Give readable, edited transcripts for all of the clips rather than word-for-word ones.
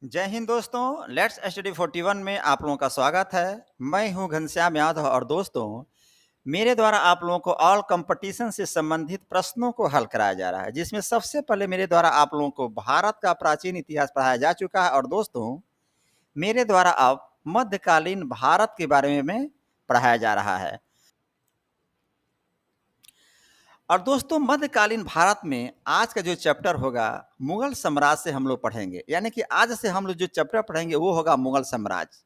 जय हिंद दोस्तों, let's study 41 में आप लोगों का स्वागत है। मैं हूं घनश्याम यादव और दोस्तों मेरे द्वारा आप लोगों को ऑल कंपटीशन से संबंधित प्रश्नों को हल कराया जा रहा है, जिसमें सबसे पहले मेरे द्वारा आप लोगों को भारत का प्राचीन इतिहास पढ़ाया जा चुका है और दोस्तों मेरे द्वारा अब मध्यकालीन भारत के बारे में पढ़ाया जा रहा है। और दोस्तों मध्यकालीन भारत में आज का जो चैप्टर होगा मुगल साम्राज्य से हम लोग पढ़ेंगे, यानी कि आज से हम लोग जो चैप्टर पढ़ेंगे वो होगा मुगल साम्राज्य।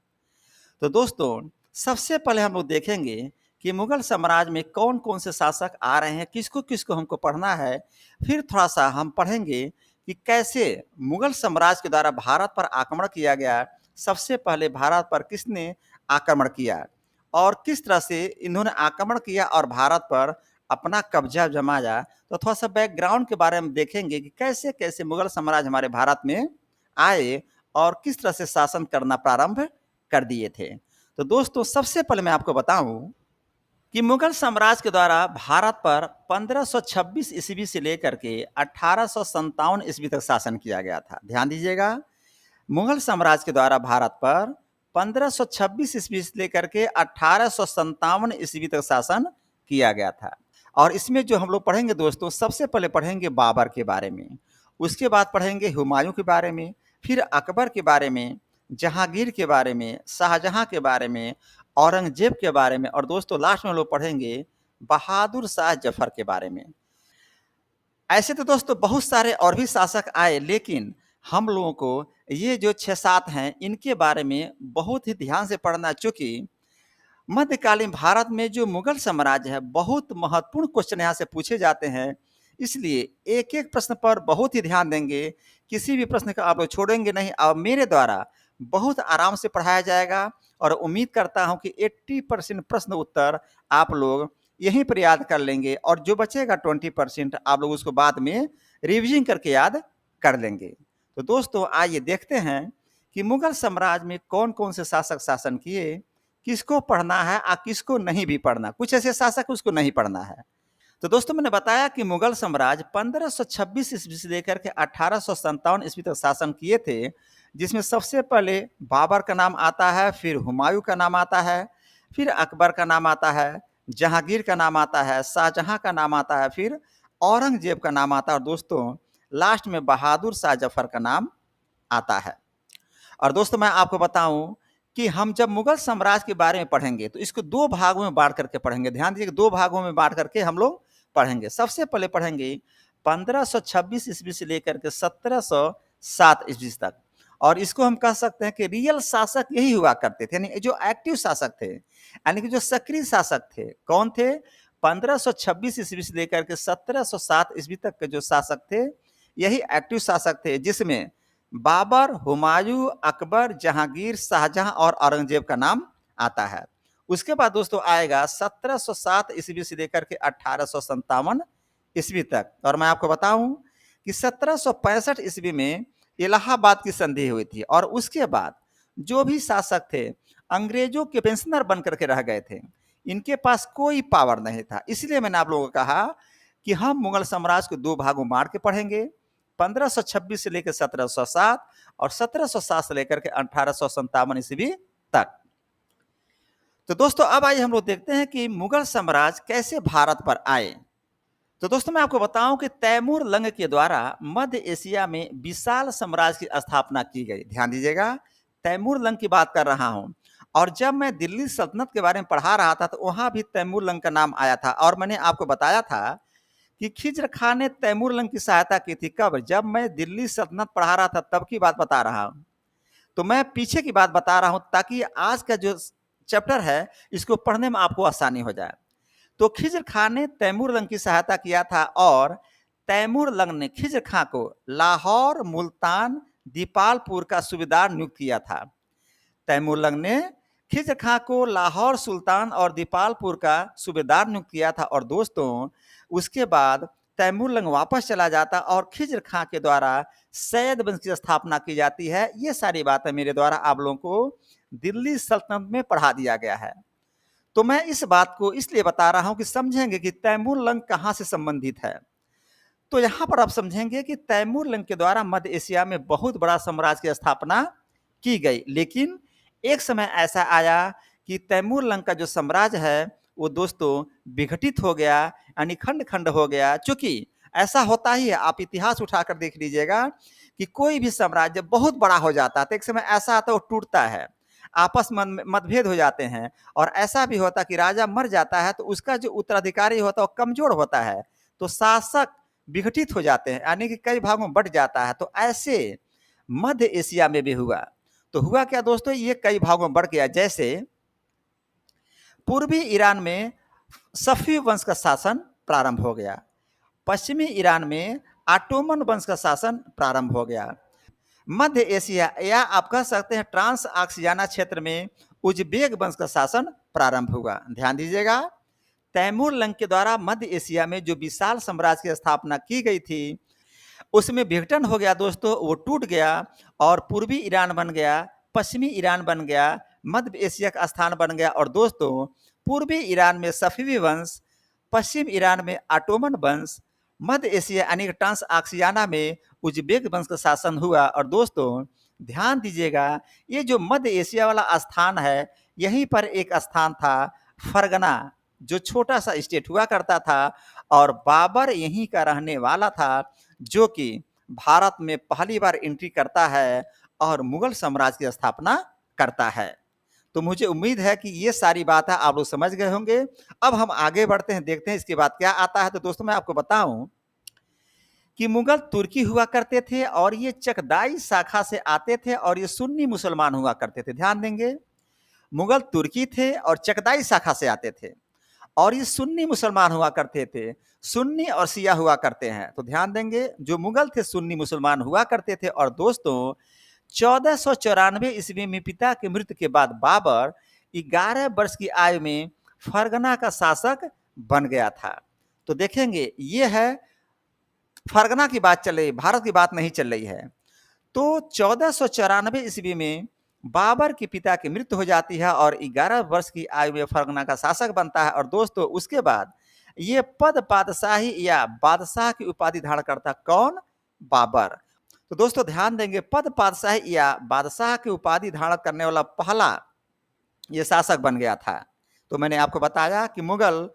तो दोस्तों सबसे पहले हम लोग देखेंगे कि मुगल साम्राज्य में कौन कौन से शासक आ रहे हैं, किसको किसको हमको पढ़ना है। फिर थोड़ा सा हम पढ़ेंगे कि कैसे मुगल साम्राज्य के द्वारा भारत पर आक्रमण किया गया, सबसे पहले भारत पर किसने आक्रमण किया और किस तरह से इन्होंने आक्रमण किया और भारत पर अपना कब्जा जमाया। तो थोड़ा सा बैकग्राउंड के बारे में देखेंगे कि कैसे कैसे मुगल साम्राज्य हमारे भारत में आए और किस तरह से शासन करना प्रारंभ कर दिए थे। तो दोस्तों सबसे पहले मैं आपको बताऊं कि मुगल साम्राज्य के द्वारा भारत पर 1526 ईस्वी से लेकर के 1857 ईस्वी तक शासन किया गया था। ध्यान दीजिएगा, मुगल साम्राज्य के द्वारा भारत पर 1526 ईस्वी से लेकर के 1857 ईस्वी तक शासन किया गया था। और इसमें जो हम लोग पढ़ेंगे दोस्तों, सबसे पहले पढ़ेंगे बाबर के बारे में, उसके बाद पढ़ेंगे हुमायूं के बारे में, फिर अकबर के बारे में, जहांगीर के बारे में, शाहजहां के बारे में, औरंगजेब के बारे में और दोस्तों लास्ट में हम लोग पढ़ेंगे बहादुर शाह जफर के बारे में। ऐसे तो दोस्तों बहुत सारे और भी शासक आए, लेकिन हम लोगों को ये जो 6-7 हैं इनके बारे में बहुत ही ध्यान से पढ़ना, चूंकि मध्यकालीन भारत में जो मुगल साम्राज्य है बहुत महत्वपूर्ण क्वेश्चन यहाँ से पूछे जाते हैं, इसलिए एक एक प्रश्न पर बहुत ही ध्यान देंगे, किसी भी प्रश्न का आप लोग छोड़ेंगे नहीं और मेरे द्वारा बहुत आराम से पढ़ाया जाएगा। और उम्मीद करता हूं कि 80% प्रश्न उत्तर आप लोग यहीं पर याद कर लेंगे और जो बचेगा 20% आप लोग उसको बाद में रिविजन करके याद कर लेंगे। तो दोस्तों आइए देखते हैं कि मुगल साम्राज्य में कौन कौन से शासक शासन किए, किसको पढ़ना है और किसको नहीं भी पढ़ना, कुछ ऐसे शासक उसको नहीं पढ़ना है। तो दोस्तों मैंने बताया कि मुगल साम्राज्य 1526 ईस्वी से लेकर के 1857 ईस्वी तक शासन किए थे, जिसमें सबसे पहले बाबर का नाम आता है, फिर हुमायूं का नाम आता है, फिर अकबर का नाम आता है, जहांगीर का नाम आता है, शाहजहां का नाम आता है, फिर औरंगजेब का नाम आता है और दोस्तों लास्ट में बहादुर शाह जफर का नाम आता है। और दोस्तों मैं आपको बताऊं कि हम जब मुगल साम्राज्य के बारे में पढ़ेंगे तो इसको दो भागों में बांट करके पढ़ेंगे। ध्यान दीजिए, दो भागों में बांट करके हम लोग पढ़ेंगे। सबसे पहले पढ़ेंगे 1526 ईस्वी से लेकर के 1707 ईस्वी तक, और इसको हम कह सकते हैं कि रियल शासक यही हुआ करते थे, यानी जो एक्टिव शासक थे, यानी कि जो सक्रिय शासक थे, कौन थे? 1526 ईस्वी से लेकर के 1707 ईस्वी तक के जो शासक थे यही एक्टिव शासक थे, जिसमें बाबर, हुमायूं, अकबर, जहांगीर, शाहजहां और औरंगजेब का नाम आता है। उसके बाद दोस्तों आएगा 1707 ईस्वी से लेकर के 1857 ईस्वी तक। और मैं आपको बताऊं कि 1765 ईस्वी में इलाहाबाद की संधि हुई थी और उसके बाद जो भी शासक थे अंग्रेजों के पेंशनर बन करके रह गए थे, इनके पास कोई पावर नहीं था। इसलिए मैंने आप लोगों को कहा कि हम मुगल साम्राज्य को दो भागों में बांट के पढ़ेंगे, 1526 से लेकर 1707 और 1707 से लेकर के 1857 ईस्वी तक। तो दोस्तों अब आइए हम लोग देखते हैं कि मुगल साम्राज्य कैसे भारत पर आए। तो दोस्तों मैं आपको बताऊं कि तैमूर लंग के द्वारा मध्य एशिया में विशाल साम्राज्य की स्थापना की गई। ध्यान दीजिएगा, तैमूर लंग की बात कर रहा हूं। और जब मैं दिल्ली सल्तनत के बारे में पढ़ा रहा था तो वहां भी तैमूर लंग का नाम आया था और मैंने आपको बताया था कि खिज्र खान ने तैमूर लंग की सहायता की थी। कब? जब मैं दिल्ली सल्तनत पढ़ा रहा था तब की बात बता रहा हूं। तो मैं पीछे की बात बता रहा हूं ताकि आज का जो चैप्टर है इसको पढ़ने में आपको आसानी हो जाए। तो खिज्र खान ने तैमूर लंग की सहायता किया था और तैमूर लंग ने खिज्र खां को लाहौर, मुल्तान, दीपालपुर का सूबेदार नियुक्त किया था। तैमूर लंग ने खिज्र खां को लाहौर, सुल्तान और दीपालपुर का सूबेदार नियुक्त किया था। और दोस्तों उसके बाद तैमूर लंग वापस चला जाता और खिज्र खां के द्वारा सैयद वंश की स्थापना की जाती है। ये सारी बातें मेरे द्वारा आप लोगों को दिल्ली सल्तनत में पढ़ा दिया गया है। तो मैं इस बात को इसलिए बता रहा हूं कि समझेंगे कि तैमूर लंग कहां से संबंधित है। तो यहाँ पर आप समझेंगे कि तैमूर लंग के द्वारा मध्य एशिया में बहुत बड़ा साम्राज्य की स्थापना की गई, लेकिन एक समय ऐसा आया कि तैमूर लंग का जो साम्राज्य है वो दोस्तों विघटित हो गया, यानी खंड खंड हो गया। चूंकि ऐसा होता ही है, आप इतिहास उठाकर देख लीजिएगा कि कोई भी साम्राज्य बहुत बड़ा हो जाता है तो एक समय ऐसा आता है वो टूटता है, आपस में मतभेद हो जाते हैं, और ऐसा भी होता है कि राजा मर जाता है तो उसका जो उत्तराधिकारी होता है वो कमजोर होता है, तो शासक विघटित हो जाते हैं, यानी कि कई भागों में बंट जाता है। तो ऐसे मध्य एशिया में भी हुआ। तो हुआ क्या दोस्तों, ये कई भागों में बढ़ गया। जैसे पूर्वी ईरान में सफी वंश का शासन प्रारंभ हो गया, पश्चिमी ईरान में ऑटोमन वंश का शासन प्रारंभ हो गया, मध्य एशिया या आप कह सकते हैं ट्रांस आक्सियाना क्षेत्र में उज्बेक वंश का शासन प्रारंभ हुआ। ध्यान दीजिएगा, तैमूर लंग के द्वारा मध्य एशिया में जो विशाल साम्राज्य की स्थापना की गई थी उसमें विघटन हो गया दोस्तों, वो टूट गया और पूर्वी ईरान बन गया, पश्चिमी ईरान बन गया, मध्य एशिया का स्थान बन गया। और दोस्तों पूर्वी ईरान में सफीवी वंश, पश्चिम ईरान में ऑटोमन वंश, मध्य एशिया यानी ट्रांस आक्सियाना में उज्बेक वंश का शासन हुआ। और दोस्तों ध्यान दीजिएगा, ये जो मध्य एशिया वाला स्थान है, यहीं पर एक स्थान था फरगना, जो छोटा सा स्टेट हुआ करता था, और बाबर यहीं का रहने वाला था, जो कि भारत में पहली बार एंट्री करता है और मुगल साम्राज्य की स्थापना करता है। तो मुझे उम्मीद है कि ये सारी बातें आप लोग समझ गए होंगे। अब हम आगे बढ़ते हैं, देखते हैं इसके बाद क्या आता है। तो दोस्तों मैं आपको बताऊं कि मुगल तुर्की हुआ करते थे और ये चगदाई शाखा से आते थे और ये सुन्नी मुसलमान हुआ करते थे। ध्यान देंगे, मुगल तुर्की थे और चगदाई शाखा से आते थे और ये सुन्नी मुसलमान हुआ करते थे। सुन्नी और शिया हुआ करते हैं। तो ध्यान देंगे, जो मुगल थे सुन्नी मुसलमान हुआ करते थे। और दोस्तों 1494 ईस्वी में पिता की मृत्यु के बाद बाबर 11 वर्ष की आयु में फरगना का शासक बन गया था। तो देखेंगे ये है फरगना की बात चल रही, भारत की बात नहीं चल रही है। तो 1494 ईस्वी में बाबर के पिता की मृत्यु हो जाती है और 11 वर्ष की आयु में फरगना का शासक बनता है। और दोस्तों उसके बाद ये पद बादशाही या बादशाह की उपाधि धारण करता कौन, बाबर। तो दोस्तों ध्यान देंगे, पद बादशाही या बादशाह की उपाधि धारण करने वाला पहला ये शासक बन गया था। तो मैंने आपको बताया कि मुगल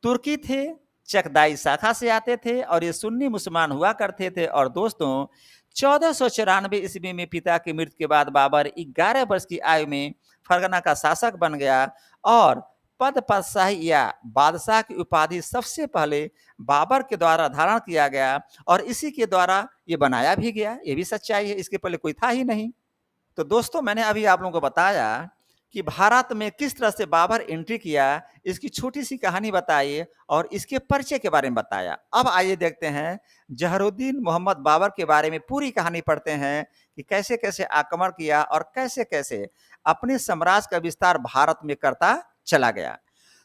तुर्की थे, चगदाई शाखा से आते थे और ये सुन्नी मुसलमान हुआ करते थे। और दोस्तों 1494 ईस्वी में पिता की मृत्यु के बाद बाबर 11 वर्ष की आयु में फरगना का शासक बन गया और पद बादशाही या बादशाह की उपाधि सबसे पहले बाबर के द्वारा धारण किया गया और इसी के द्वारा ये बनाया भी गया। ये भी सच्चाई है, इसके पहले कोई था ही नहीं। तो दोस्तों मैंने अभी आप लोगों को बताया कि भारत में किस तरह से बाबर एंट्री किया, इसकी छोटी सी कहानी बताई और इसके परिचय के बारे में बताया। अब आइए देखते हैं जहरुद्दीन मोहम्मद बाबर के बारे में पूरी कहानी पढ़ते हैं कि कैसे कैसे आक्रमण किया और कैसे कैसे अपने साम्राज्य का विस्तार भारत में करता चला गया।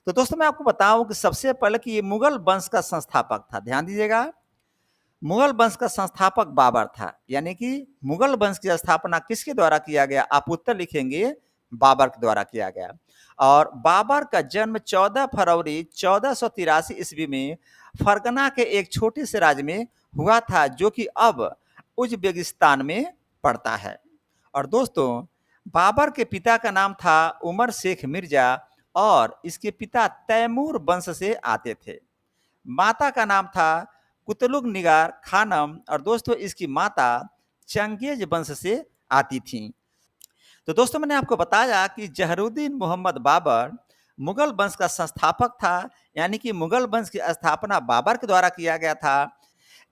तो दोस्तों मैं आपको बताऊं कि सबसे पहले कि ये मुगल वंश का संस्थापक था। ध्यान दीजिएगा, मुगल वंश का संस्थापक बाबर था, यानी कि मुगल वंश की स्थापना किसके द्वारा किया गया, आप उत्तर लिखेंगे बाबर के द्वारा किया गया। और बाबर का जन्म 14 फरवरी 1483 ईस्वी में फरगना के एक छोटे से राज्य में हुआ था, जो कि अब उज्बेकिस्तान में पड़ता है। और दोस्तों बाबर के पिता का नाम था उमर शेख मिर्जा और इसके पिता तैमूर वंश से आते थे। माता का नाम था कुतलुग निगार खानम और दोस्तों इसकी माता चंगेज वंश से आती थी। तो दोस्तों मैंने आपको बताया कि जहरुद्दीन मोहम्मद बाबर मुगल वंश का संस्थापक था, यानी कि मुगल वंश की स्थापना बाबर के द्वारा किया गया था।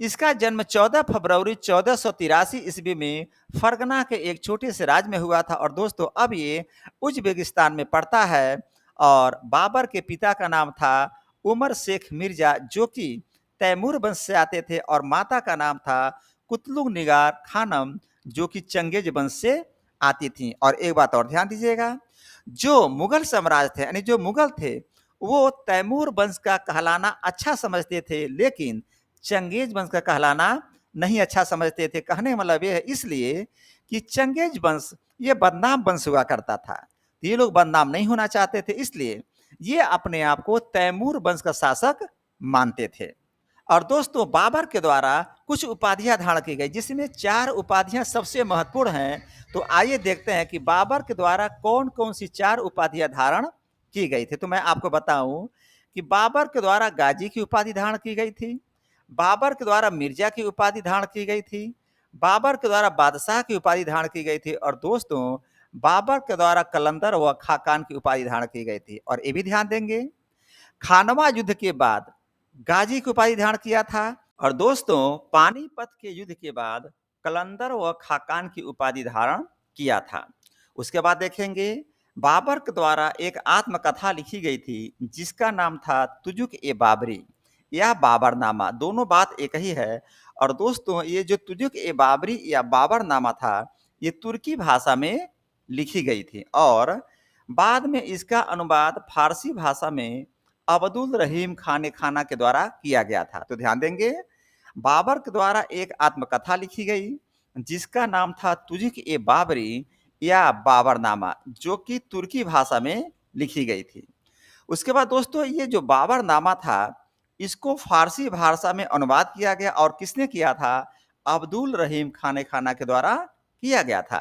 इसका जन्म 14 फरवरी 1483 ईस्वी में फरगना के एक छोटे से राज्य में हुआ था। और दोस्तों अब ये उज्बेकिस्तान में पड़ता है और बाबर के पिता का नाम था उमर शेख मिर्जा, जो कि तैमूर वंश से आते थे, और माता का नाम था कुतलुग निगार खानम, जो कि चंगेज वंश से आती थी। और एक बात और ध्यान दीजिएगा, जो मुगल साम्राज्य थे यानी जो मुगल थे वो तैमूर वंश का कहलाना अच्छा समझते थे, लेकिन चंगेज वंश का कहलाना नहीं अच्छा समझते थे। कहने का मतलब ये है इसलिए कि चंगेज वंश ये बदनाम वंश हुआ करता था, ये लोग बदनाम नहीं होना चाहते थे, इसलिए ये अपने आप को तैमूर वंश का शासक मानते थे। और दोस्तों बाबर के द्वारा कुछ उपाधियां धारण की गई, जिसमें 4 उपाधियां सबसे महत्वपूर्ण हैं। तो आइए देखते हैं कि बाबर के द्वारा कौन-कौन सी 4 उपाधियां धारण की गई थी। तो मैं आपको बताऊं कि बाबर के द्वारा गाजी की उपाधि धारण की गई थी, बाबर के द्वारा मिर्जा की उपाधि धारण की गई थी, बाबर के द्वारा बादशाह की उपाधि धारण की गई थी और दोस्तों बाबर के द्वारा कलंदर व खाकान की उपाधि धारण की गई थी। और ये भी ध्यान देंगे, खानवा युद्ध के बाद गाजी की उपाधि धारण किया था और दोस्तों पानीपत के युद्ध के बाद कलंदर व खाकान की उपाधि धारण किया था। उसके बाद देखेंगे बाबर के द्वारा एक आत्मकथा लिखी गई थी जिसका नाम था तुजुक ए बाबरी या बाबरनामा, दोनों बात एक ही है। और दोस्तों ये जो तुजुक ए बाबरी या बाबरनामा था ये तुर्की भाषा में लिखी गई थी और बाद में इसका अनुवाद फारसी भाषा में अब्दुल रहीम खान खाना के द्वारा किया गया था। तो ध्यान देंगे बाबर के द्वारा एक आत्मकथा लिखी गई जिसका नाम था तुजुक ए बाबरी या बाबरनामा, जो कि तुर्की भाषा में लिखी गई थी। उसके बाद दोस्तों ये जो बाबरनामा था इसको फारसी भाषा में अनुवाद किया गया और किसने किया था? अब्दुल रहीम खान खाना के द्वारा किया गया था।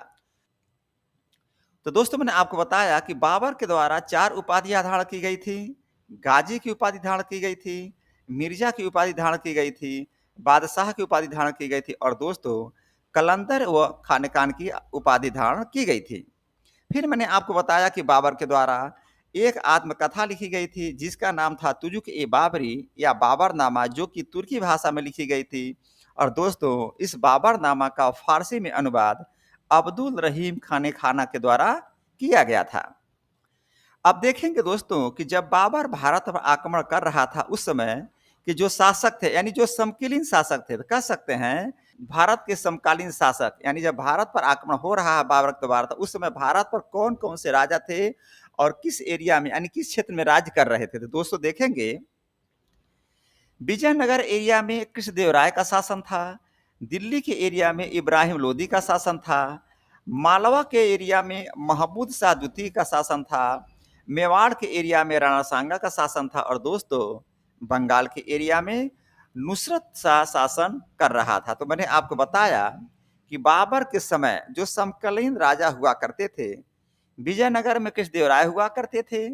तो दोस्तों मैंने आपको बताया कि बाबर के द्वारा 4 उपाधियां धारण की गई थी, गाजी की उपाधि धारण की गई थी, मिर्जा की उपाधि धारण की गई थी, बादशाह की उपाधि धारण की गई थी और दोस्तों कलंदर व खानेकान की उपाधि धारण की गई थी। फिर मैंने आपको बताया कि बाबर के द्वारा एक आत्मकथा लिखी गई थी जिसका नाम था तुजुक ए बाबरी या बाबरनामा, जो कि तुर्की भाषा में लिखी गई थी और दोस्तों इस बाबरनामा का फारसी में अनुवाद अब्दुल रहीम खान खाना के द्वारा किया गया था। अब देखेंगे दोस्तों कि जब बाबर भारत पर आक्रमण कर रहा था उस समय कि जो शासक थे यानी जो समकालीन शासक थे, तो कह सकते हैं भारत के समकालीन शासक, यानी जब भारत पर आक्रमण हो रहा है बाबर के द्वारा, तो उस समय भारत पर कौन कौन से राजा थे और किस एरिया में यानी किस क्षेत्र में राज्य कर रहे थे। तो दोस्तों देखेंगे विजयनगर एरिया में कृष्णदेवराय का शासन था, दिल्ली के एरिया में इब्राहिम लोदी का शासन था, मालवा के एरिया में महमूद शाह द्वितीय का शासन था, मेवाड़ के एरिया में राणा सांगा का शासन था और दोस्तों बंगाल के एरिया में नुसरत शाह शासन कर रहा था। तो मैंने आपको बताया कि बाबर के समय जो समकालीन राजा हुआ करते थे, विजयनगर में कृष्णदेवराय हुआ करते थे,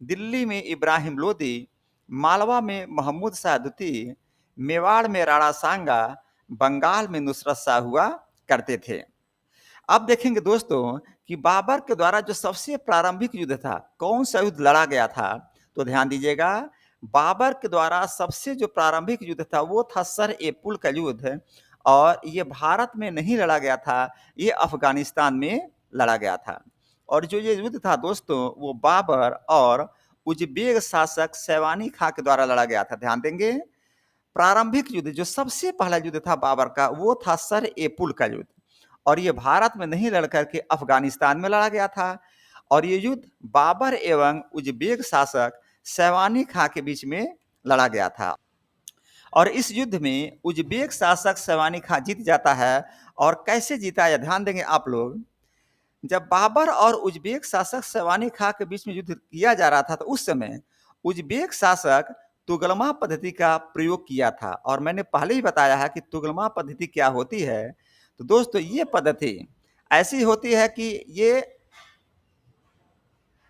दिल्ली में इब्राहिम लोदी, मालवा में महमूद शाह द्वितीय, मेवाड़ में राणा सांगा, बंगाल में नुसरत शाह हुआ करते थे। अब देखेंगे दोस्तों कि बाबर के द्वारा जो सबसे प्रारंभिक युद्ध था, कौन सा युद्ध लड़ा गया था? तो ध्यान दीजिएगा, बाबर के द्वारा सबसे जो प्रारंभिक युद्ध था वो था सर ए पुल का युद्ध और ये भारत में नहीं लड़ा गया था, ये अफगानिस्तान में लड़ा गया था। और जो ये युद्ध था दोस्तों वो बाबर और उज़्बेक शासक सैवानी खां के द्वारा लड़ा गया था। ध्यान देंगे प्रारंभिक युद्ध जो सबसे पहला युद्ध था बाबर का वो था सर ए पुल का युद्ध और ये भारत में नहीं लड़ करके अफगानिस्तान में लड़ा गया था और ये युद्ध बाबर एवं उज़्बेक शासक सैवानी खां के बीच में लड़ा गया था। और इस युद्ध में उज़्बेक शासक सैवानी खां जीत जाता है और कैसे जीता है ध्यान देंगे आप लोग। जब बाबर और उज़्बेक शासक सैवानी खां के बीच में युद्ध किया जा रहा था तो उस समय उज़्बेक शासक तुगलमा पद्धति का प्रयोग किया था और मैंने पहले ही बताया है कि तुगलमा पद्धति क्या होती है। तो दोस्तों ये पद्धति ऐसी होती है कि ये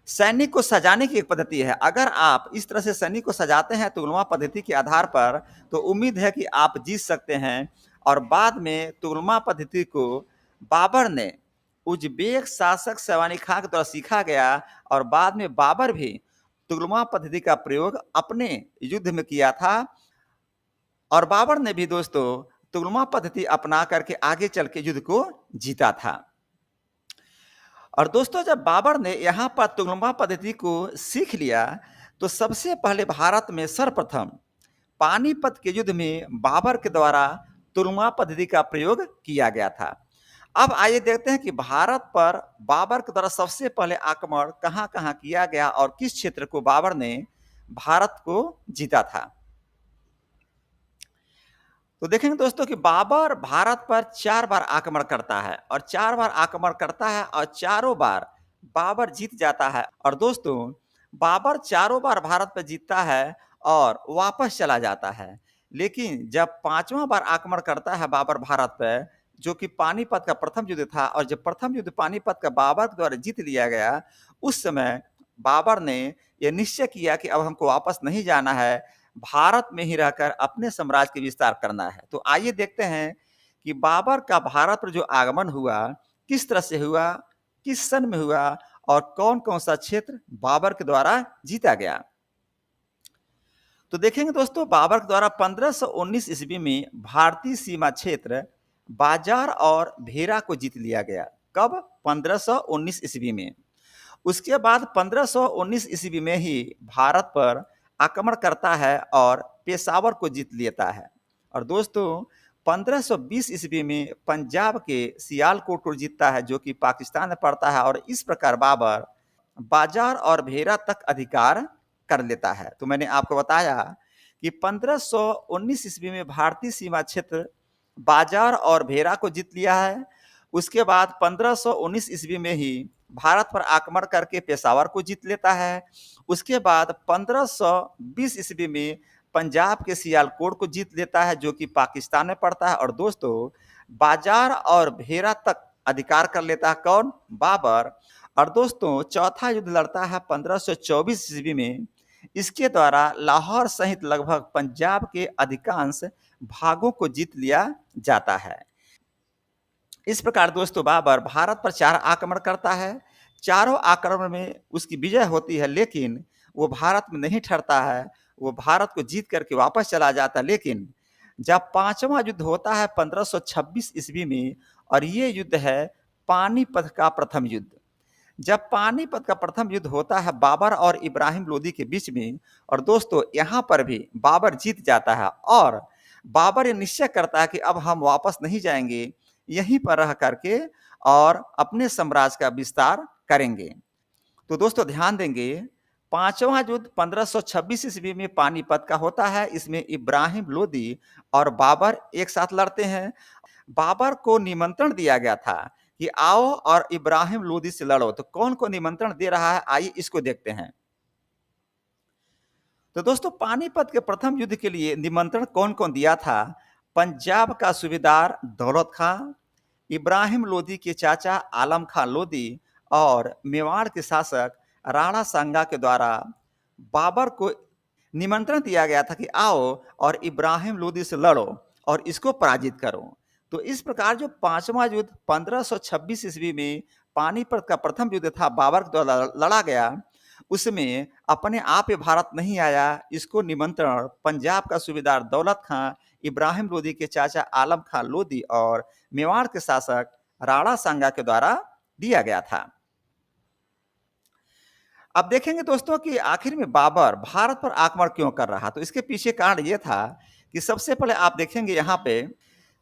सैनिक को सजाने की एक पद्धति है। अगर आप इस तरह से सैनिक को सजाते हैं तुगलमा पद्धति के आधार पर तो उम्मीद है कि आप जीत सकते हैं। और बाद में तुगलमा पद्धति को बाबर ने उज़्बेक शासक सैवानी खां के द्वारा सीखा गया और बाद में बाबर भी तुगलमा पद्धति का प्रयोग अपने युद्ध में किया था और बाबर ने भी दोस्तों तुगलमा पद्धति अपना करके आगे चल के युद्ध को जीता था। और दोस्तों जब बाबर ने यहाँ पर तुगलमा पद्धति को सीख लिया तो सबसे पहले भारत में सर्वप्रथम पानीपत के युद्ध में बाबर के द्वारा तुगलमा पद्धति का प्रयोग किया गया था। अब आइए देखते हैं कि भारत पर बाबर के द्वारा सबसे पहले आक्रमण कहाँ-कहाँ किया गया और किस क्षेत्र को बाबर ने भारत को जीता था। तो देखेंगे दोस्तों कि बाबर भारत पर 4 बार आक्रमण करता है और 4 बार आक्रमण करता है और चारों बार बाबर जीत जाता है। और दोस्तों बाबर चारों बार भारत पर जीतता है और वापस चला जाता है। लेकिन जब पाँचवाँ बार आक्रमण करता है बाबर भारत पे, जो कि पानीपत का प्रथम युद्ध था और जब प्रथम युद्ध पानीपत का बाबर के द्वारा जीत लिया गया, उस समय बाबर ने ये निश्चय किया कि अब हमको वापस नहीं जाना है, भारत में ही रहकर अपने साम्राज्य का विस्तार करना है। तो आइए देखते हैं कि बाबर का भारत पर जो आगमन हुआ, किस तरह से हुआ, किस सन में हुआ और कौन-कौन सा क्षेत्र बाबर के द्वारा जीता गया। तो देखेंगे दोस्तों, बाबर के द्वारा 1519 ईस्वी में भारतीय सीमा क्षेत्र बाजार और भेरा को जीत लिया गया। कब? 1519 ईस्वी में। उसके बाद 1519 ईस्वी में ही भारत पर आक्रमण करता है और पेशावर को जीत लेता है। और दोस्तों, 1520 ईस्वी में पंजाब के सियालकोट को जीतता है, जो कि पाकिस्तान में पड़ता है, और इस प्रकार बाबर बाजार और भेरा तक अधिकार कर लेता है। तो मैंने आपको बताया कि 1519 ईस्वी में भारतीय सीमा क्षेत्र बाजार और भेरा को जीत लिया है। उसके बाद 1519 ईस्वी में ही भारत पर आक्रमण करके पेशावर को जीत लेता है। उसके बाद 1520 ईस्वी में पंजाब के सियालकोट को जीत लेता है, जो कि पाकिस्तान में पड़ता है। और दोस्तों, बाजार और भेरा तक अधिकार कर लेता है कौन? बाबर। और दोस्तों, चौथा युद्ध लड़ता है 1524 ईस्वी में। इसके द्वारा लाहौर सहित लगभग पंजाब के अधिकांश भागों को जीत लिया जाता है। इस प्रकार दोस्तों, बाबर भारत पर 4 आक्रमण करता है। चारों आक्रमण में उसकी विजय होती है, लेकिन वो भारत में नहीं ठहरता है, वो भारत को जीत करके वापस चला जाता है। लेकिन जब 5वां युद्ध होता है 1526 ईस्वी में, और ये युद्ध है पानीपत का प्रथम युद्ध। जब पानीपत का प्रथम युद्ध होता है बाबर और इब्राहिम लोदी के बीच में, और दोस्तों यहाँ पर भी बाबर जीत जाता है और बाबर ये निश्चय करता है कि अब हम वापस नहीं जाएंगे, यहीं पर रह करके और अपने साम्राज्य का विस्तार करेंगे। तो दोस्तों ध्यान देंगे, 5वां युद्ध 1526 ईस्वी में पानीपत का होता है। इसमें इब्राहिम लोदी और बाबर एक साथ लड़ते हैं। बाबर को निमंत्रण दिया गया था कि आओ और इब्राहिम लोदी से लड़ो। तो कौन को निमंत्रण दे रहा है, आइए इसको देखते हैं। तो दोस्तों, पानीपत के प्रथम युद्ध के लिए निमंत्रण कौन कौन दिया था? पंजाब का सूबेदार दौलत खां, इब्राहिम लोदी के चाचा आलम खां लोदी और मेवाड़ के शासक राणा सांगा के द्वारा बाबर को निमंत्रण दिया गया था कि आओ और इब्राहिम लोदी से लड़ो और इसको पराजित करो। तो इस प्रकार जो 5वां युद्ध 1526 ईस्वी में पानीपत का प्रथम युद्ध था, बाबर के द्वारा लड़ा गया, उसमें अपने आप ये भारत नहीं आया, इसको निमंत्रण पंजाब का सूबेदार दौलत खां, इब्राहिम लोदी के चाचा आलम खां लोदी और मेवाड़ के शासक राणा सांगा के द्वारा दिया गया था। अब देखेंगे दोस्तों कि आखिर में बाबर भारत पर आक्रमण क्यों कर रहा। तो इसके पीछे कारण यह था कि सबसे पहले आप देखेंगे यहाँ पे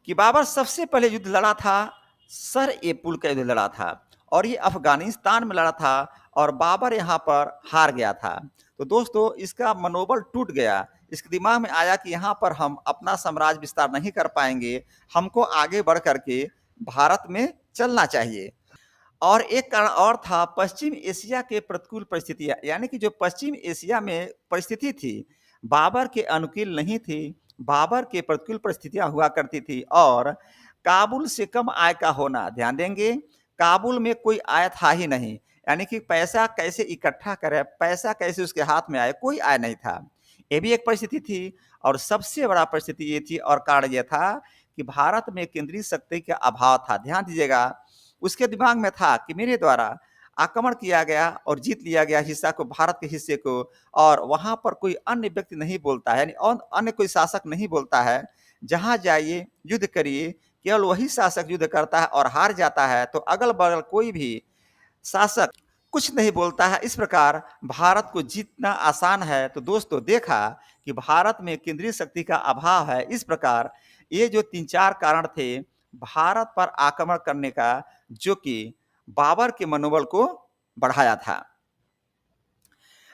कि बाबर सबसे पहले युद्ध लड़ा था, सर ए पुल का युद्ध लड़ा था, और ये अफगानिस्तान में लड़ा था, और बाबर यहाँ पर हार गया था। तो दोस्तों, इसका मनोबल टूट गया। इसके दिमाग में आया कि यहाँ पर हम अपना साम्राज्य विस्तार नहीं कर पाएंगे, हमको आगे बढ़ करके भारत में चलना चाहिए। और एक कारण और था, पश्चिम एशिया के प्रतिकूल परिस्थितियां, यानी कि जो पश्चिम एशिया में परिस्थिति थी बाबर के अनुकूल नहीं थी, बाबर के प्रतिकूल परिस्थितियां हुआ करती थी। और काबुल से कम आय का होना, ध्यान देंगे, काबुल में कोई आय था ही नहीं, यानी कि पैसा कैसे इकट्ठा करे, पैसा कैसे उसके हाथ में आए, कोई आय नहीं था। ये भी एक परिस्थिति थी। और सबसे बड़ा परिस्थिति ये थी और कारण यह था कि भारत में केंद्रीय शक्ति का अभाव था। ध्यान दीजिएगा, उसके दिमाग में था कि मेरे द्वारा आक्रमण किया गया और जीत लिया गया हिस्सा को, भारत के हिस्से को, और वहां पर कोई अन्य व्यक्ति नहीं बोलता है, यानी अन्य कोई शासक नहीं बोलता है, जहां जाइए युद्ध करिए, केवल वही शासक युद्ध करता है और हार जाता है, तो अगल बगल कोई भी शासक कुछ नहीं बोलता है। इस प्रकार भारत को जीतना आसान है। तो दोस्तों देखा कि भारत में केंद्रीय शक्ति का अभाव है। इस प्रकार ये जो 3-4 कारण थे भारत पर आक्रमण करने का, जो कि बाबर के मनोबल को बढ़ाया था।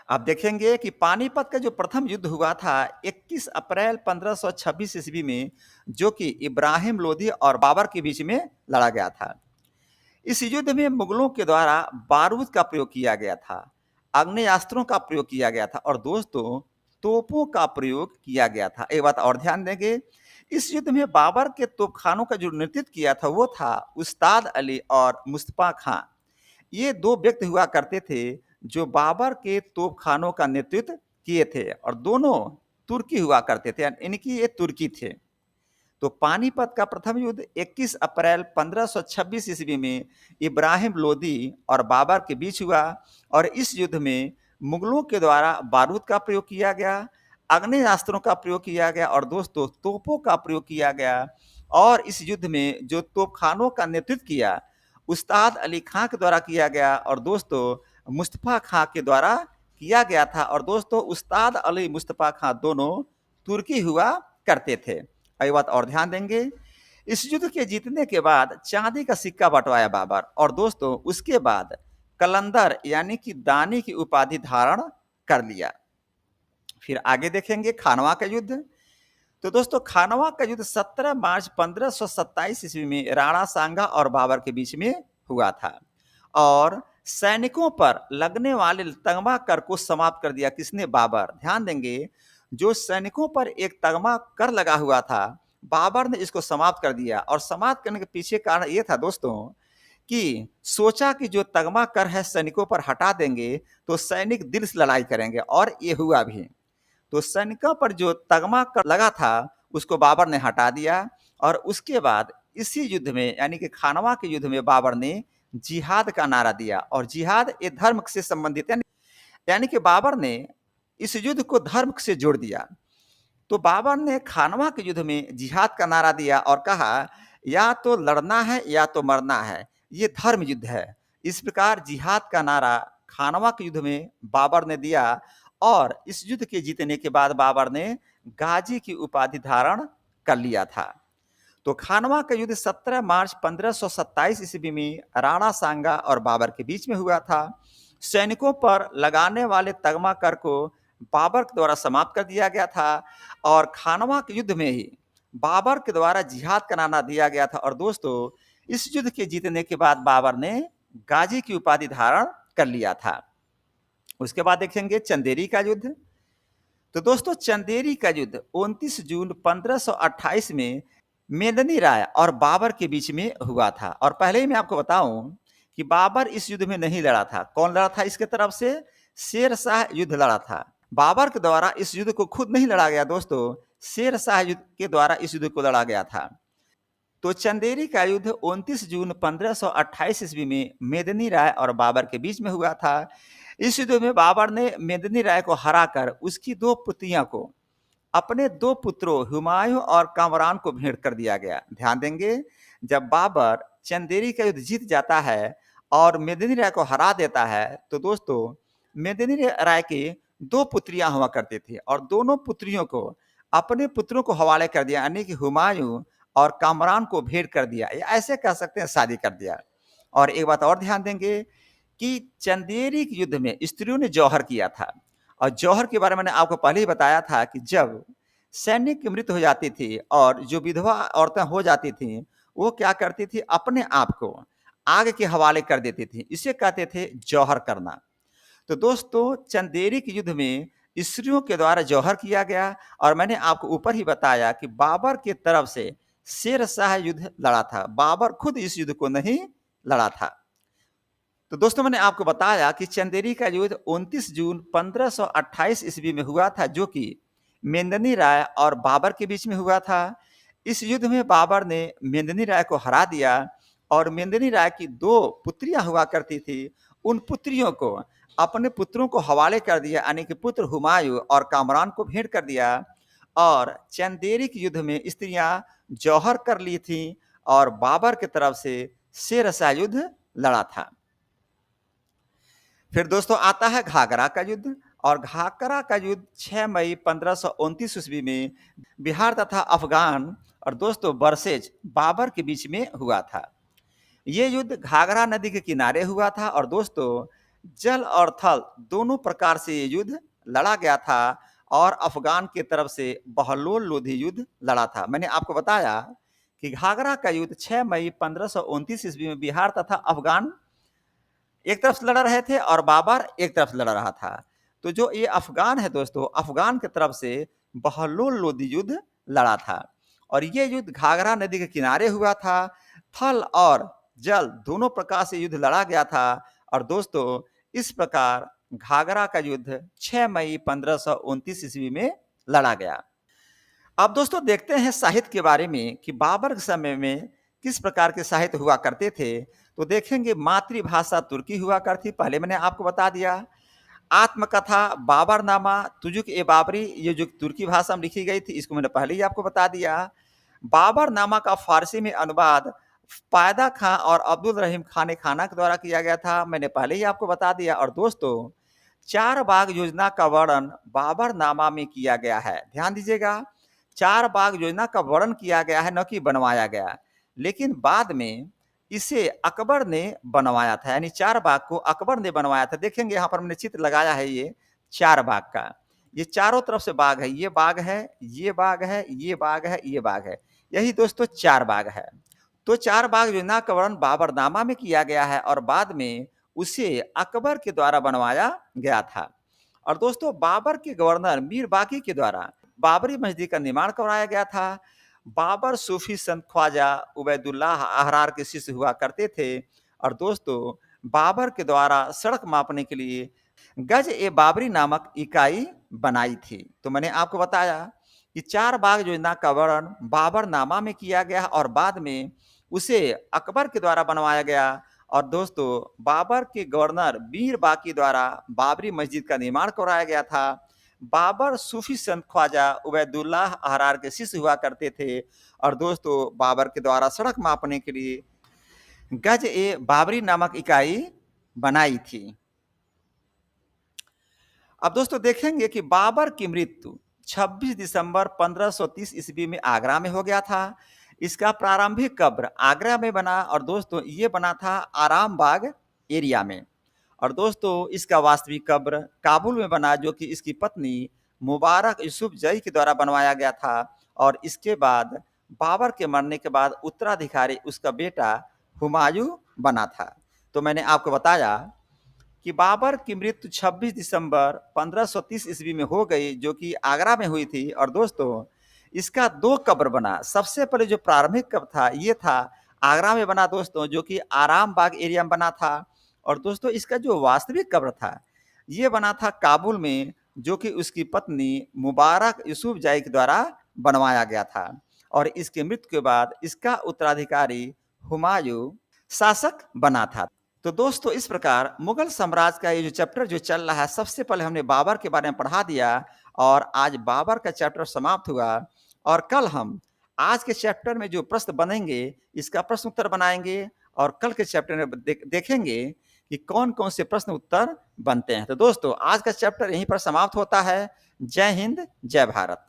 अब देखेंगे कि पानीपत का जो प्रथम युद्ध हुआ था 21 अप्रैल 1526 ईस्वी में, जो कि इब्राहिम लोदी और बाबर के बीच में लड़ा गया था। इस युद्ध में मुगलों के द्वारा बारूद का प्रयोग किया गया था, आग्नेयास्त्रों का प्रयोग किया गया था, और दोस्तों तोपों का प्रयोग किया गया था। एक बात और ध्यान देंगे, इस युद्ध में बाबर के तोपखानों का जो नेतृत्व किया था वो था उस्ताद अली और मुस्तफा खां। ये 2 व्यक्ति हुआ करते थे जो बाबर के तोपखानों का नेतृत्व किए थे और दोनों तुर्की हुआ करते थे, यानी इनकी ये तुर्की थे। तो पानीपत का प्रथम युद्ध 21 अप्रैल 1526 ईस्वी में इब्राहिम लोदी और बाबर के बीच हुआ और इस युद्ध में मुगलों के द्वारा बारूद का प्रयोग किया गया, आग्नेयास्त्रों का प्रयोग किया गया और दोस्तों तोपों का प्रयोग किया गया। और इस युद्ध में जो तोपखानों का नेतृत्व किया उस्ताद अली खां के द्वारा किया गया और दोस्तों मुस्तफा खां के द्वारा किया गया था। और दोस्तों उस्ताद अली मुस्तफा खां दोनों तुर्की हुआ करते थे। एक बात और ध्यान देंगे, इस युद्ध के जीतने के बाद चांदी का सिक्का बंटवाया बाबर और दोस्तों उसके बाद कलंदर यानी कि दानी की उपाधि धारण कर लिया। फिर आगे देखेंगे खानवा का युद्ध। तो दोस्तों खानवा का युद्ध 17 मार्च 1527 ईस्वी में राणा सांगा और बाबर के बीच में हुआ था और सैनिकों पर लगने वाले तगमा कर को समाप्त कर दिया। किसने? बाबर। ध्यान देंगे, जो सैनिकों पर एक तगमा कर लगा हुआ था बाबर ने इसको समाप्त कर दिया और समाप्त करने के पीछे कारण ये था दोस्तों कि सोचा कि जो तगमा कर है सैनिकों पर हटा देंगे तो सैनिक दिल से लड़ाई करेंगे और ये हुआ भी। तो सैनिकों पर जो तगमा कर लगा था उसको बाबर ने हटा दिया और उसके बाद इसी युद्ध में यानी कि खानवा के युद्ध में बाबर ने जिहाद का नारा दिया और जिहाद ये धर्म से संबंधित यानी कि बाबर ने इस युद्ध को धर्म से जोड़ दिया। तो बाबर ने खानवा के युद्ध में जिहाद का नारा दिया और कहा या तो लड़ना है या तो मरना है, ये धर्म युद्ध है। इस प्रकार जिहाद का नारा खानवा के युद्ध में बाबर ने दिया और इस युद्ध के जीतने के बाद बाबर ने गाजी की उपाधि धारण कर लिया था। तो खानवा का युद्ध 17 मार्च 1527 ईस्वी में राणा सांगा और बाबर के बीच में हुआ था। सैनिकों पर लगाने वाले तगमा कर को बाबर के द्वारा समाप्त कर दिया गया था और खानवा के युद्ध में ही बाबर के द्वारा जिहाद का नारा दिया गया था। और दोस्तों इस युद्ध के जीतने के बाद बाबर ने गाजी की उपाधि धारण कर लिया था। उसके बाद देखेंगे चंदेरी का युद्ध। तो दोस्तों चंदेरी का युद्ध 29 जून 1528 में मेदनी राय और बाबर के बीच में हुआ था और पहले ही मैं आपको बताऊं कि बाबर इस युद्ध में नहीं लड़ा था। कौन लड़ा था इसके तरफ से? शेर शाह युद्ध लड़ा था। बाबर के द्वारा इस युद्ध को खुद नहीं लड़ा गया दोस्तों, शेर शाह युद्ध के द्वारा इस युद्ध को लड़ा गया था। तो चंदेरी का युद्ध 29 जून 1528 ईस्वी में मेदनी राय और बाबर के बीच में हुआ था। इस युद्ध में बाबर ने मेदनी राय को हराकर उसकी 2 पुत्रियों को अपने 2 पुत्रों हुमायूं और कामरान को भेंट कर दिया गया। ध्यान देंगे, जब बाबर चंदेरी का युद्ध जीत जाता है और मेदिनी राय को हरा देता है तो दोस्तों मेदिनी राय की 2 पुत्रियां हुआ करती थी और दोनों पुत्रियों को अपने पुत्रों को हवाले कर दिया, यानी कि हुमायूं और कामरान को भेंट कर दिया, या ऐसे कह सकते हैं शादी कर दिया। और एक बात और ध्यान देंगे कि चंदेरी के युद्ध में स्त्रियों ने जौहर किया था और जौहर के बारे में मैंने आपको पहले ही बताया था कि जब सैनिक की मृत्यु हो जाती थी और जो विधवा औरतें हो जाती थीं वो क्या करती थी, अपने आप को आग के हवाले कर देती थी, इसे कहते थे जौहर करना। तो दोस्तों चंदेरी के युद्ध में स्त्रियों के द्वारा जौहर किया गया और मैंने आपको ऊपर ही बताया कि बाबर के तरफ से शेर शाह युद्ध लड़ा था, बाबर खुद इस युद्ध को नहीं लड़ा था। तो दोस्तों मैंने आपको बताया कि चंदेरी का युद्ध 29 जून 1528 ईस्वी में हुआ था जो कि मेंदनी राय और बाबर के बीच में हुआ था। इस युद्ध में बाबर ने मेंदनी राय को हरा दिया और मेंदनी राय की 2 पुत्रियां हुआ करती थी, उन पुत्रियों को अपने पुत्रों को हवाले कर दिया, यानी कि पुत्र हुमायूं और कामरान को भेंट कर दिया और चंदेरी के युद्ध में स्त्रियां जौहर कर ली थी और बाबर की तरफ से शेर शाह युद्ध लड़ा था। फिर दोस्तों आता है घाघरा का युद्ध और घाघरा का युद्ध 6 मई 1529 ईस्वी में बिहार तथा अफगान और दोस्तों बरसेज बाबर के बीच में हुआ था। ये युद्ध घाघरा नदी के किनारे हुआ था और दोस्तों जल और थल दोनों प्रकार से ये युद्ध लड़ा गया था और अफगान की तरफ से बहलोल लोधी युद्ध लड़ा था। मैंने आपको बताया कि घाघरा का युद्ध 6 मई 1529 ईस्वी में बिहार तथा अफगान एक तरफ से लड़ रहे थे और बाबर एक तरफ से लड़ रहा था। तो जो ये अफ़गान है दोस्तों, अफ़गान की तरफ से बहलोल लोदी युद्ध लड़ा था और ये युद्ध घाघरा नदी के किनारे हुआ था। थल और जल दोनों प्रकार से युद्ध लड़ा गया था और दोस्तों इस प्रकार घाघरा का युद्ध 6 मई 1529 ईस्वी में लड़ा गया। अब दोस्तों देखते हैं साहित्य के बारे में कि बाबर के समय में किस प्रकार के साहित्य हुआ करते थे। तो देखेंगे मातृभाषा तुर्की हुआ करती, पहले मैंने आपको बता दिया। आत्मकथा बाबरनामा तुजुक ए बाबरी, ये जो तुर्की भाषा में लिखी गई थी, इसको मैंने पहले ही आपको बता दिया। बाबरनामा का फारसी में अनुवाद पायदा खां और अब्दुल रहीम खान खाना के द्वारा किया गया था, मैंने पहले ही आपको बता दिया। और दोस्तों चार बाग योजना का वर्णन बाबरनामा में किया गया है, ध्यान दीजिएगा। चार बाग योजना का वर्णन किया गया है, न कि बनवाया गया। लेकिन बाद में इसे अकबर ने बनवाया था, यानी चार बाग को अकबर ने बनवाया था। देखेंगे यहाँ पर मैंने चित्र लगाया है, ये चार बाग का, ये चारों तरफ से बाग है, ये बाग है, ये बाग है, ये बाग है, ये बाग है, यही दोस्तों चार बाग है। तो चार बाग योजना का वर्णन बाबरनामा में किया गया है और बाद में उसे अकबर के द्वारा बनवाया गया था। और दोस्तों बाबर के गवर्नर मीर बाकी के द्वारा बाबरी मस्जिद का निर्माण करवाया गया था। बाबर सूफी संत ख्वाजा उबैदुल्लाह अहरार के शिष्य हुआ करते थे और दोस्तों बाबर के द्वारा सड़क मापने के लिए गज ए बाबरी नामक इकाई बनाई थी। तो मैंने आपको बताया कि चार बाग योजना का वर्णन बाबरनामा में किया गया और बाद में उसे अकबर के द्वारा बनवाया गया। और दोस्तों बाबर के गवर्नर मीर बाकी द्वारा बाबरी मस्जिद का निर्माण करवाया गया था। बाबर सूफी संत ख्वाजा उबैदुल्लाह अहरार के शिष्य हुआ करते थे और दोस्तों बाबर के द्वारा सड़क मापने के लिए गज ए बाबरी नामक इकाई बनाई थी। अब दोस्तों देखेंगे कि बाबर की मृत्यु 26 दिसंबर 1530 ईस्वी में आगरा में हो गया था। इसका प्रारंभिक कब्र आगरा में बना और दोस्तों ये बना था आराम बाग एरिया में। और दोस्तों इसका वास्तविक कब्र काबुल में बना, जो कि इसकी पत्नी मुबारक यूसुफ जई के द्वारा बनवाया गया था। और इसके बाद बाबर के मरने के बाद उत्तराधिकारी उसका बेटा हुमायूं बना था। तो मैंने आपको बताया कि बाबर की मृत्यु 26 दिसंबर 1530 ईस्वी में हो गई, जो कि आगरा में हुई थी। और दोस्तों इसका दो कब्र बना। सबसे पहले जो प्रारंभिक कब्र था ये था आगरा में बना दोस्तों, जो कि आराम बाग एरिया में बना था। और दोस्तों इसका जो वास्तविक कब्र था ये बना था काबुल में, जो कि उसकी पत्नी मुबारक यूसुफ जाई के द्वारा बनवाया गया था। और इसकी मृत्यु के बाद इसका उत्तराधिकारी हुमायूं शासक बना था। तो दोस्तों इस प्रकार मुगल साम्राज्य का ये जो चैप्टर जो चल रहा है, सबसे पहले हमने बाबर के बारे में पढ़ा दिया और आज बाबर का चैप्टर समाप्त हुआ। और कल हम आज के चैप्टर में जो प्रश्न बनेंगे इसका प्रश्न उत्तर बनाएंगे और कल के चैप्टर में देखेंगे कि कौन कौन से प्रश्न उत्तर बनते हैं। तो दोस्तों आज का चैप्टर यहीं पर समाप्त होता है। जय हिंद, जय भारत।